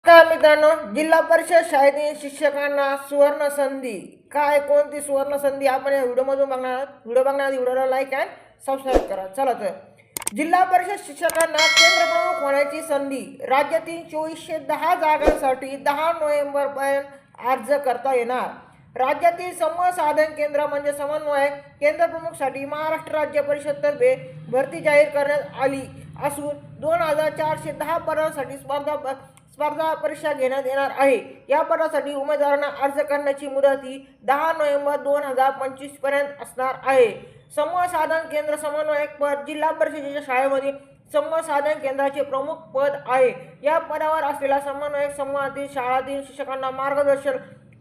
नमस्कार मित्रांनो, जिल्हा परिषद शाळेतील शिक्षकांना सुवर्ण संधी. काय कोणती सुवर्ण संधी आपण या व्हिडिओमधून बघणार आहोत. व्हिडिओला लाईक अँड सबस्क्राईब करा. चला तर जिल्हा परिषद शिक्षकांना केंद्र प्रमुख होण्याची संधी. राज्यातील 2410 जागांसाठी 10 नोव्हेंबरपर्यंत अर्ज करता येणार. राज्यातील संवाद साधन केंद्र म्हणजे समन्वयक केंद्र प्रमुखसाठी महाराष्ट्र राज्य परिषदेतर्फे भरती जाहीर करण्यात आली असून 2410 पदांसाठी स्पर्धा परीक्षा घेण्यात येणार आहे. या पदासाठी उमेदवारांना अर्ज करण्याची मुदत ही 10 नोव्हेंबर 2025 पर्यंत असणार आहे. संवाद साधन केंद्र समन्वयक पद जिल्हा परिषदेच्या शाळेमध्ये संवाद साधन केंद्राचे प्रमुख पद आहे. या पदावर असलेला समन्वयक समूहातील शाळांतील शिक्षकांना मार्गदर्शन,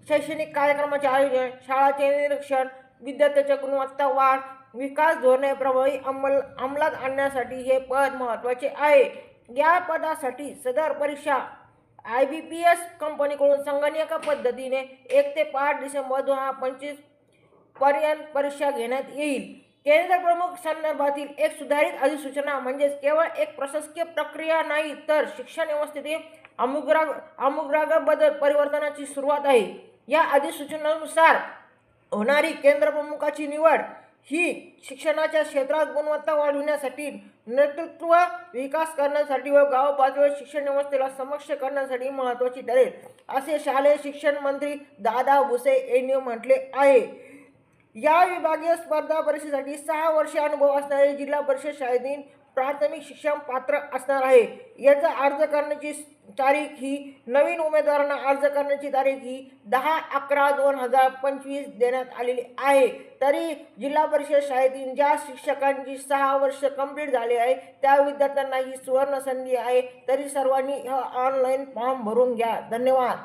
शैक्षणिक कार्यक्रमाचे आयोजन, शाळांचे निरीक्षण, विद्यार्थ्यांच्या गुणवत्ता वाढ, विकास धोरणे प्रभावी अंमलात आणण्यासाठी हे पद महत्त्वाचे आहे. या पदासाठी सदर परीक्षा IBPS कंपनीकडून संगणकीय पद्धतीने 1 ते 5 डिसेंबर 2025 पर्यंत परीक्षा घेण्यात येईल. केंद्र प्रमुख संदर्भातील एक सुधारित अधिसूचना म्हणजे केवळ एक प्रशासकीय प्रक्रिया नाही, तर शिक्षण व्यवस्थेतील आमूलाग्र बदल परिवर्तनाची सुरुवात आहे. या अधिसूचनेनुसार होणारी केंद्र प्रमुखाची निवड ही शिक्षणाच्या क्षेत्रात गुणवत्ता वाढविण्यासाठी, नेतृत्व विकास करण्यासाठी व गाव पातळीवर शिक्षण व्यवस्थेला सक्षम करण्यासाठी महत्त्वाची ठरेल, असे शालेय शिक्षण मंत्री दादा भुसे यांनी म्हटले आहे. या विभागीय स्पर्धा परीक्षेसाठी 6 वर्षे अनुभव असणारे जिल्हा परिषद शाळेतील प्राथमिक शिक्षक पात्र असणार आहे. याचा अर्ज करण्याची तारीख ही नवीन उमेदवारांना अर्ज करण्याची तारीख ही 10/11/2025 देण्यात आलेली आहे. तरी जिल्हा परिषद शाळेतील ज्या शिक्षकांची 6 वर्ष कंप्लीट झाले आहे त्या विद्यार्थ्यांना ही सुवर्ण संधी आहे. तरी सर्वांनी ऑनलाईन फॉर्म भरून घ्या. धन्यवाद.